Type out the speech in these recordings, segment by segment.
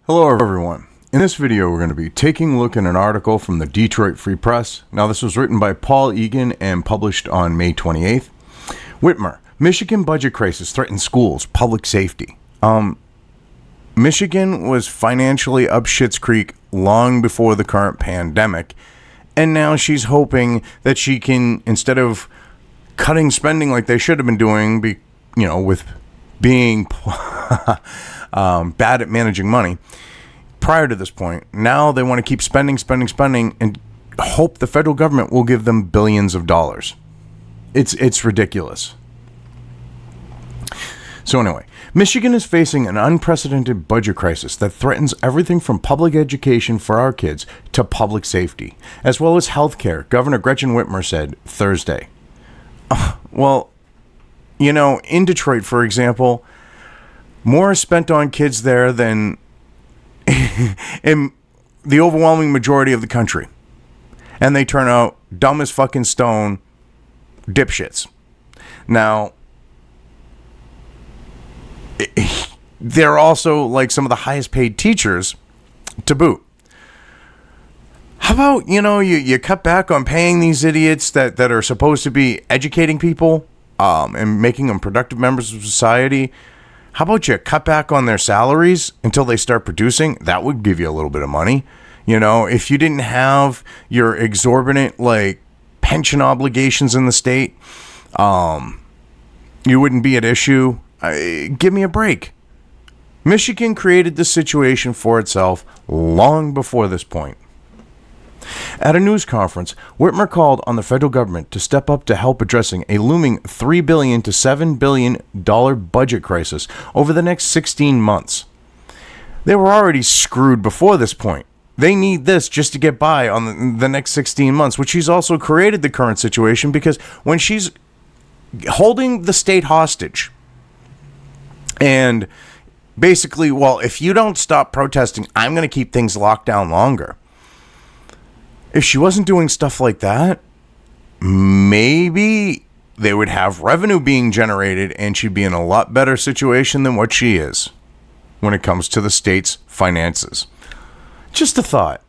Hello everyone. In this video we're going to be taking a look at an article from the Detroit Free Press. Now this was written by Paul Egan and published on May 28th. Whitmer, Michigan budget crisis threatens schools, public safety. Michigan was financially up Schitt's Creek long before the current pandemic, and now she's hoping that she can, instead of cutting spending like they should have been doing, with being bad at managing money prior to this point. Now they want to keep spending, and hope the federal government will give them billions of dollars. It's ridiculous. So anyway, Michigan is facing an unprecedented budget crisis that threatens everything from public education for our kids to public safety, as well as health care, Governor Gretchen Whitmer said Thursday. In Detroit, for example, more is spent on kids there than in the overwhelming majority of the country. And they turn out dumb as fucking stone dipshits. Now, they're also like some of the highest paid teachers to boot. How about, you cut back on paying these idiots that are supposed to be educating people and making them productive members of society? How about you cut back on their salaries until they start producing? That would give you a little bit of money. If you didn't have your exorbitant, pension obligations in the state, you wouldn't be at issue. Give me a break. Michigan created this situation for itself long before this point. At a news conference, Whitmer called on the federal government to step up to help addressing a looming $3 billion to $7 billion budget crisis over the next 16 months. They were already screwed before this point. They need this just to get by on the next 16 months, which she's also created the current situation because when she's holding the state hostage and basically, if you don't stop protesting, I'm going to keep things locked down longer. If she wasn't doing stuff like that, maybe they would have revenue being generated and she'd be in a lot better situation than what she is when it comes to the state's finances. Just a thought.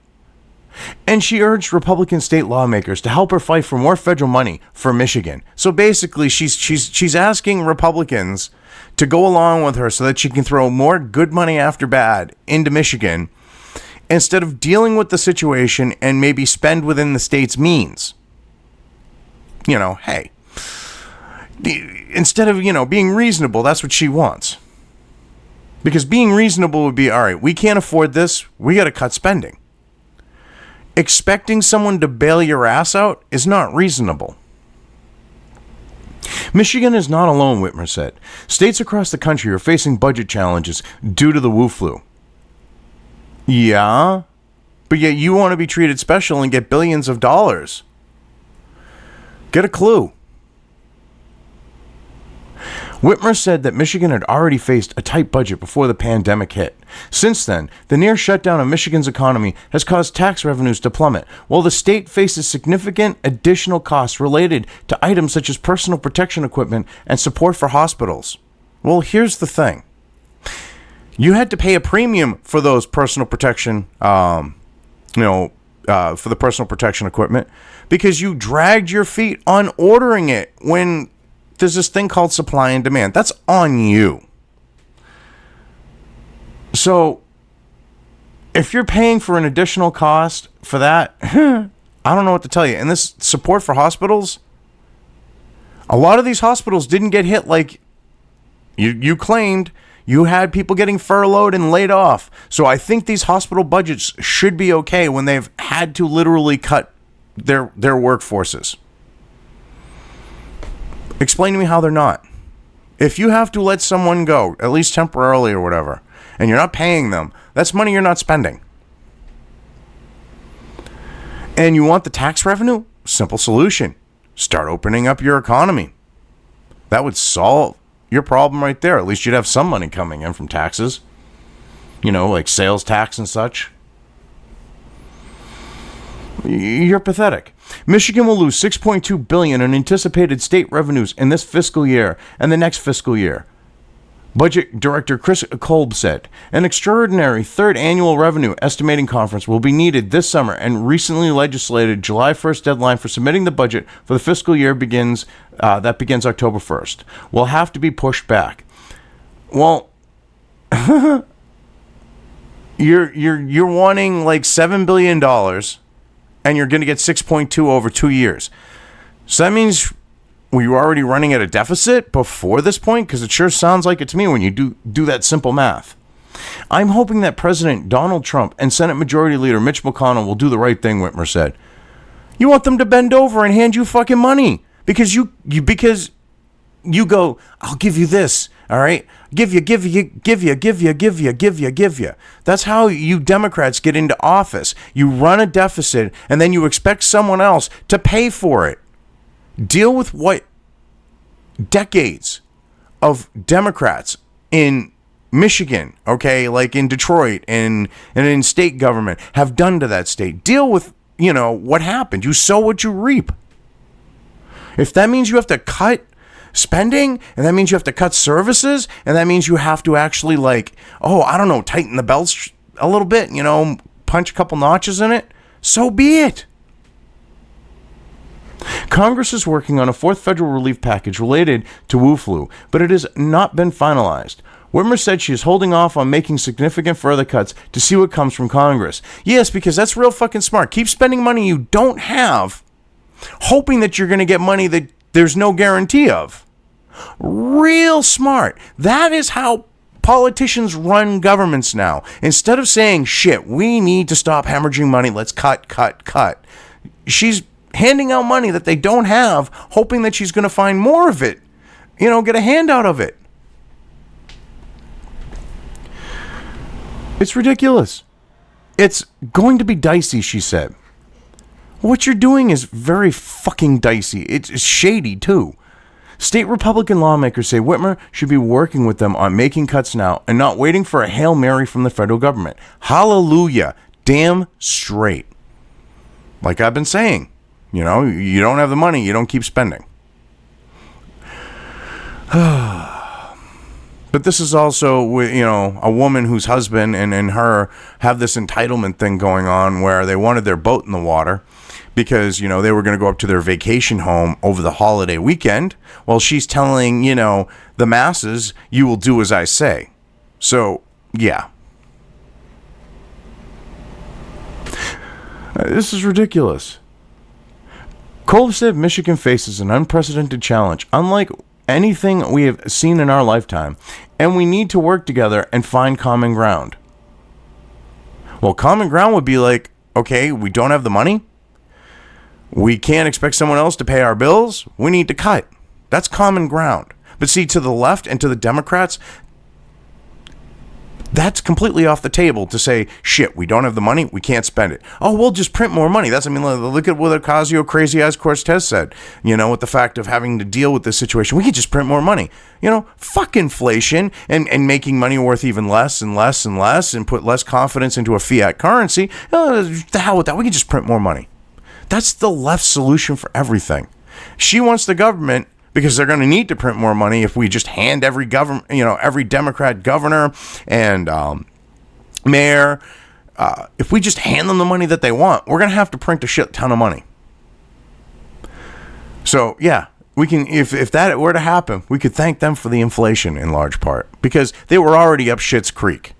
And she urged Republican state lawmakers to help her fight for more federal money for Michigan. So basically, she's asking Republicans to go along with her so that she can throw more good money after bad into Michigan, instead of dealing with the situation and maybe spend within the state's means. Hey, instead of, being reasonable, that's what she wants. Because being reasonable would be, all right, we can't afford this, we got to cut spending. Expecting someone to bail your ass out is not reasonable. Michigan is not alone, Whitmer said. States across the country are facing budget challenges due to the Wu flu. Yeah, but yet you want to be treated special and get billions of dollars. Get a clue. Whitmer said that Michigan had already faced a tight budget before the pandemic hit. Since then, the near shutdown of Michigan's economy has caused tax revenues to plummet, while the state faces significant additional costs related to items such as personal protection equipment and support for hospitals. Well, here's the thing. You had to pay a premium for those personal protection, for the personal protection equipment because you dragged your feet on ordering it when there's this thing called supply and demand. That's on you. So if you're paying for an additional cost for that, I don't know what to tell you. And this support for hospitals, a lot of these hospitals didn't get hit like you claimed. You had people getting furloughed and laid off. So I think these hospital budgets should be okay when they've had to literally cut their workforces. Explain to me how they're not. If you have to let someone go, at least temporarily or whatever, and you're not paying them, that's money you're not spending. And you want the tax revenue? Simple solution. Start opening up your economy. That would solve your problem right there. At least you'd have some money coming in from taxes. Like sales tax and such. You're pathetic. Michigan will lose $6.2 billion in anticipated state revenues in this fiscal year and the next fiscal year. Budget Director Chris Kolb said, an extraordinary third annual revenue estimating conference will be needed this summer, and recently legislated July 1st deadline for submitting the budget for the fiscal year begins October 1st. Will have to be pushed back. Well, you're wanting like $7 billion, and you're going to get 6.2 over 2 years. So that means, were you already running at a deficit before this point? Because it sure sounds like it to me when you do that simple math. I'm hoping that President Donald Trump and Senate Majority Leader Mitch McConnell will do the right thing, Whitmer said. You want them to bend over and hand you fucking money because you go, I'll give you this, all right? Give you. That's how you Democrats get into office. You run a deficit and then you expect someone else to pay for it. Deal with what decades of Democrats in Michigan, okay, like in Detroit and in state government have done to that state. Deal with, what happened. You sow what you reap. If that means you have to cut spending, and that means you have to cut services, and that means you have to actually tighten the belts a little bit, punch a couple notches in it, so be it. Congress is working on a fourth federal relief package related to Wu flu, but it has not been finalized. Whitmer said she is holding off on making significant further cuts to see what comes from Congress. Yes, because that's real fucking smart. Keep spending money you don't have, hoping that you're going to get money that there's no guarantee of. Real smart. That is how politicians run governments now. Instead of saying, shit, we need to stop hemorrhaging money, let's cut. She's handing out money that they don't have, hoping that she's going to find more of it, get a handout of it. It's ridiculous. It's going to be dicey, she said. What you're doing is very fucking dicey. It's shady, too. State Republican lawmakers say Whitmer should be working with them on making cuts now and not waiting for a Hail Mary from the federal government. Hallelujah. Damn straight. Like I've been saying. You don't have the money, you don't keep spending. But this is also, a woman whose husband and her have this entitlement thing going on where they wanted their boat in the water because, they were going to go up to their vacation home over the holiday weekend. Well, she's telling, the masses, you will do as I say. So, yeah. This is ridiculous. Kolb said Michigan faces an unprecedented challenge, unlike anything we have seen in our lifetime, and we need to work together and find common ground. Well, common ground would be like, okay, we don't have the money. We can't expect someone else to pay our bills. We need to cut. That's common ground. But see, to the left and to the Democrats, that's completely off the table to say, shit, we don't have the money, we can't spend it. Oh, we'll just print more money. Look at what Ocasio Crazy Eyes Cortez said, with the fact of having to deal with this situation. We can just print more money. Fuck inflation and making money worth even less and less and less and put less confidence into a fiat currency. The hell with that. We can just print more money. That's the left solution for everything. She wants the government, because they're going to need to print more money if we just hand every Democrat governor and mayor, if we just hand them the money that they want, we're going to have to print a shit ton of money. So, yeah, we can, if that were to happen, we could thank them for the inflation in large part, because they were already up shit's creek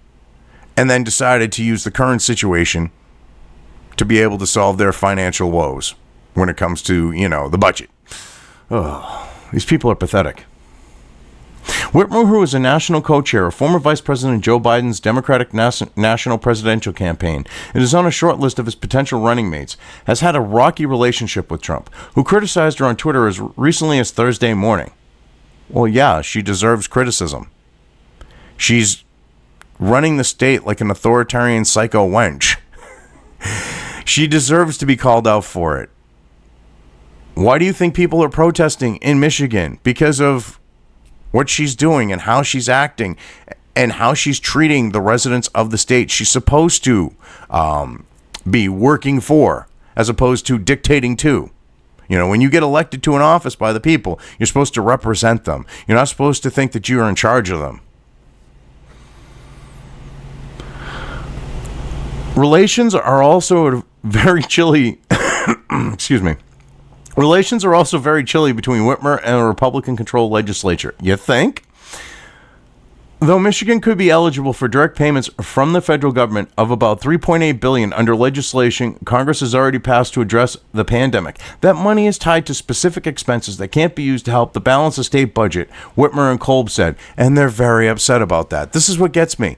and then decided to use the current situation to be able to solve their financial woes when it comes to, the budget. Oh. These people are pathetic. Whitmer, who is a national co-chair of former Vice President Joe Biden's Democratic national presidential campaign and is on a short list of his potential running mates, has had a rocky relationship with Trump, who criticized her on Twitter as recently as Thursday morning. Well, yeah, she deserves criticism. She's running the state like an authoritarian psycho wench. She deserves to be called out for it. Why do you think people are protesting in Michigan? Because of what she's doing and how she's acting and how she's treating the residents of the state she's supposed to be working for, as opposed to dictating to. When you get elected to an office by the people, you're supposed to represent them. You're not supposed to think that you are in charge of them. Relations are also very chilly. Excuse me. Relations are also very chilly between Whitmer and a Republican-controlled legislature. You think? Though Michigan could be eligible for direct payments from the federal government of about $3.8 billion under legislation Congress has already passed to address the pandemic, that money is tied to specific expenses that can't be used to help the balance the state budget, Whitmer and Kolb said, and they're very upset about that. This is what gets me.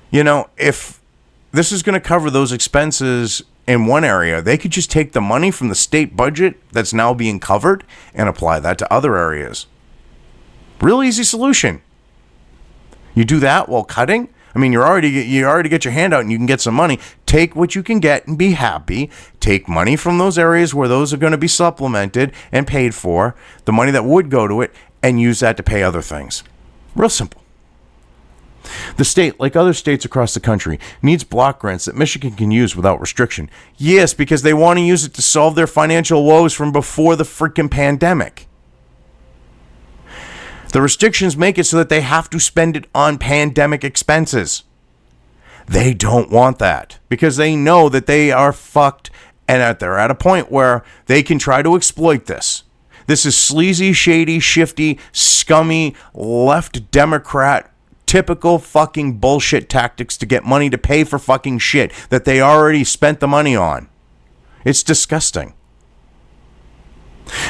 You know, if this is going to cover those expenses in one area, they could just take the money from the state budget that's now being covered and apply that to other areas. Real easy solution. You do that while cutting? I mean, you already get your hand out and you can get some money. Take what you can get and be happy. Take money from those areas where those are going to be supplemented and paid for, the money that would go to it, and use that to pay other things. Real simple. The state, like other states across the country, needs block grants that Michigan can use without restriction. Yes, because they want to use it to solve their financial woes from before the freaking pandemic. The restrictions make it so that they have to spend it on pandemic expenses. They don't want that because they know that they are fucked and that they're at a point where they can try to exploit this. This is sleazy, shady, shifty, scummy, left Democrat, typical fucking bullshit tactics to get money to pay for fucking shit that they already spent the money on. It's disgusting.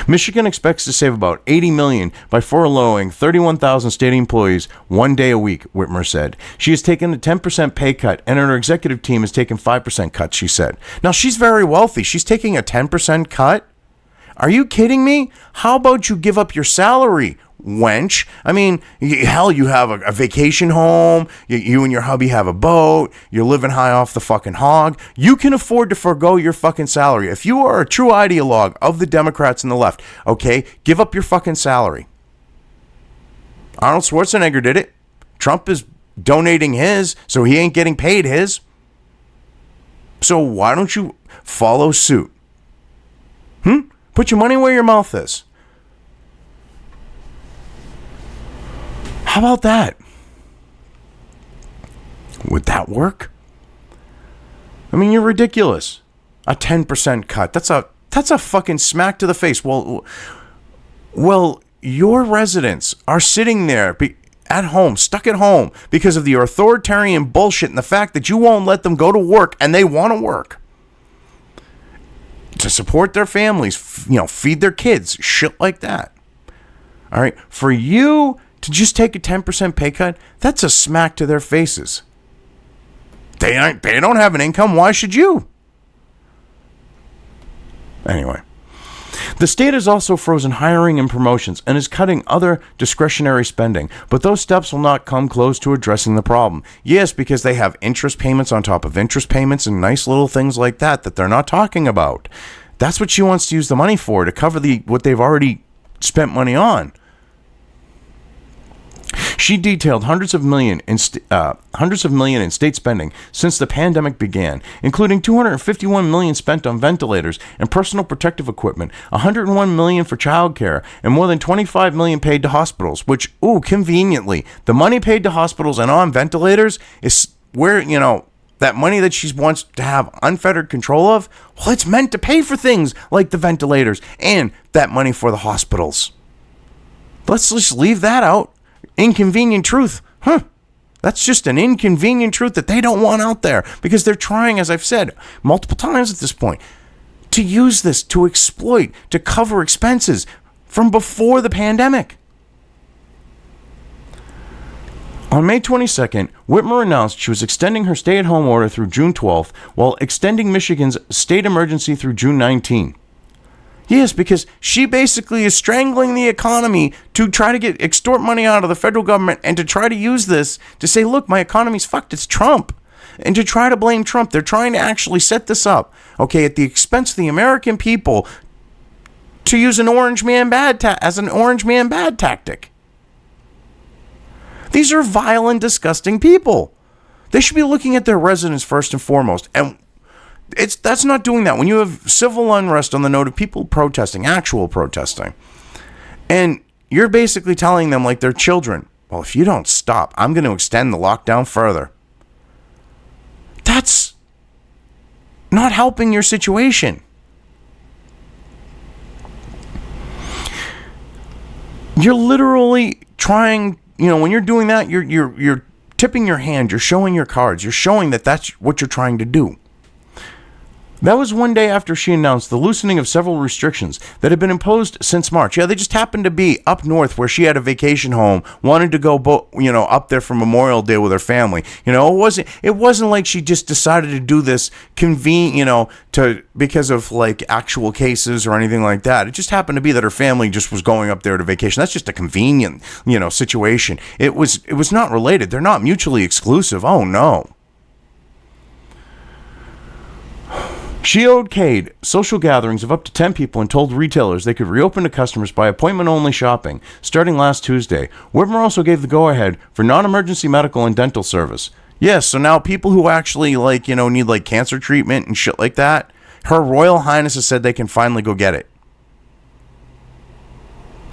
Michigan expects to save about $80 million by furloughing 31,000 state employees 1 day a week, Whitmer said. She has taken a 10% pay cut, and her executive team has taken 5% cuts, she said. Now, she's very wealthy. She's taking a 10% cut? Are you kidding me? How about you give up your salary, wench? I mean, hell, you have a vacation home. You and your hubby have a boat. You're living high off the fucking hog. You can afford to forego your fucking salary. If you are a true ideologue of the Democrats and the left, okay, give up your fucking salary. Arnold Schwarzenegger did it. Trump is donating his, so he ain't getting paid his. So why don't you follow suit? Put your money where your mouth is. How about that? Would that work? I mean, you're ridiculous. A 10% cut. That's a fucking smack to the face. Well, your residents are sitting there at home, stuck at home because of the authoritarian bullshit and the fact that you won't let them go to work and they want to work. To support their families, feed their kids, shit like that. All right, for you to just take a 10% pay cut, that's a smack to their faces. They don't have an income. Why should you? Anyway, the state has also frozen hiring and promotions and is cutting other discretionary spending, but those steps will not come close to addressing the problem. Yes, because they have interest payments on top of interest payments and nice little things like that they're not talking about. That's what she wants to use the money for, to cover what they've already spent money on. She detailed hundreds of million in state spending since the pandemic began, including $251 million spent on ventilators and personal protective equipment, $101 million for childcare, and more than $25 million paid to hospitals. Which, conveniently, the money paid to hospitals and on ventilators is where that money that she wants to have unfettered control of. Well, it's meant to pay for things like the ventilators and that money for the hospitals. Let's just leave that out. Inconvenient truth. That's just an inconvenient truth that they don't want out there because they're trying, as I've said multiple times at this point, to use this to exploit, to cover expenses from before the pandemic. On May 22nd, Whitmer announced she was extending her stay-at-home order through June 12th while extending Michigan's state emergency through June 19th. Yes, because she basically is strangling the economy to try to extort money out of the federal government and to try to use this to say, look, my economy's fucked, it's Trump. And to try to blame Trump. They're trying to actually set this up, at the expense of the American people to use an orange man bad tactic. These are vile and disgusting people. They should be looking at their residents first and foremost. And that's not doing that. When you have civil unrest on the note of people protesting, actual protesting, and you're basically telling them like they're children, well, if you don't stop, I'm going to extend the lockdown further. That's not helping your situation. You're literally trying, when you're doing that, you're tipping your hand, you're showing your cards, you're showing that that's what you're trying to do. That was one day after she announced the loosening of several restrictions that had been imposed since March. Yeah, they just happened to be up north where she had a vacation home, wanted to go, up there for Memorial Day with her family. It wasn't like she just decided to do this because of like actual cases or anything like that. It just happened to be that her family just was going up there to vacation. That's just a convenient, situation. It was not related. They're not mutually exclusive. Oh no. She okayed social gatherings of up to 10 people and told retailers they could reopen to customers by appointment-only shopping starting last Tuesday. Whitmer also gave the go-ahead for non-emergency medical and dental service. Yes, so now people who actually need cancer treatment and shit like that, Her Royal Highness has said they can finally go get it.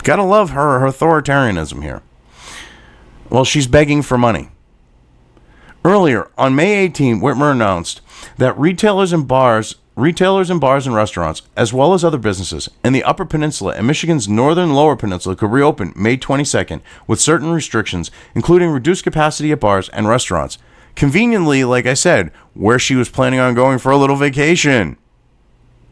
Gotta love her authoritarianism here. Well, she's begging for money. Earlier, on May 18, Whitmer announced that retailers and bars and restaurants, as well as other businesses in the Upper Peninsula and Michigan's northern Lower Peninsula could reopen May 22nd with certain restrictions, including reduced capacity at bars and restaurants. Conveniently, like I said, where she was planning on going for a little vacation.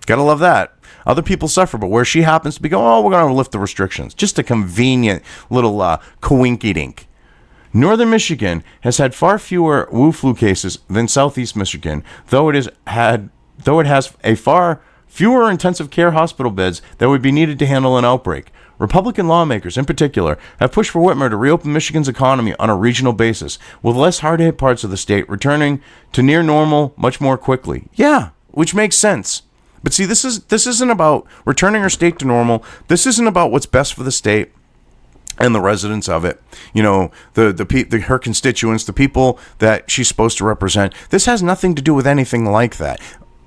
Gotta love that. Other people suffer, but where she happens to be going, we're going to lift the restrictions. Just a convenient little coinkydink. Northern Michigan has had far fewer Wu flu cases than Southeast Michigan, though it has a far fewer intensive care hospital beds that would be needed to handle an outbreak. Republican lawmakers, in particular, have pushed for Whitmer to reopen Michigan's economy on a regional basis, with less hard-hit parts of the state returning to near normal much more quickly. Yeah, which makes sense. But see, this isn't about returning our state to normal. This isn't about what's best for the state and the residents of it, her constituents, the people that she's supposed to represent. This has nothing to do with anything like that.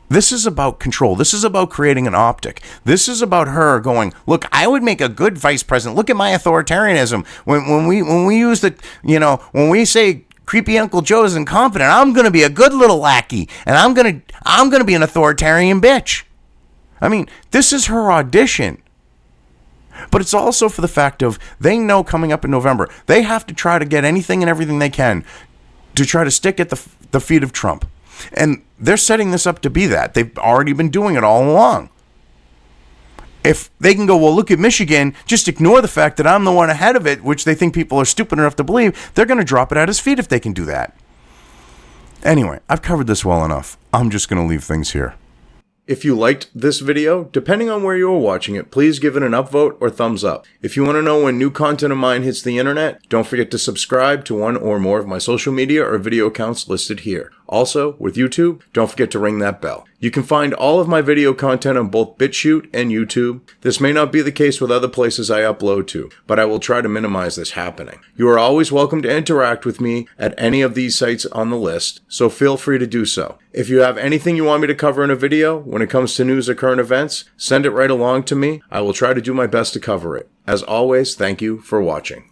This is about control. This is about creating an optic. This is about her going, look, I would make a good vice president. Look at my authoritarianism. When we use when we say creepy Uncle Joe is incompetent, I'm going to be a good little lackey, and I'm going to be an authoritarian bitch. I mean, this is her audition. But it's also for the fact of they know coming up in November, they have to try to get anything and everything they can to try to stick at the feet of Trump. And they're setting this up to be that. They've already been doing it all along. If they can go, well, look at Michigan, just ignore the fact that I'm the one ahead of it, which they think people are stupid enough to believe, they're going to drop it at his feet if they can do that. Anyway, I've covered this well enough. I'm just going to leave things here. If you liked this video, depending on where you are watching it, please give it an upvote or thumbs up. If you want to know when new content of mine hits the internet, don't forget to subscribe to one or more of my social media or video accounts listed here. Also, with YouTube, don't forget to ring that bell. You can find all of my video content on both BitChute and YouTube. This may not be the case with other places I upload to, but I will try to minimize this happening. You are always welcome to interact with me at any of these sites on the list, so feel free to do so. If you have anything you want me to cover in a video when it comes to news or current events, send it right along to me. I will try to do my best to cover it. As always, thank you for watching.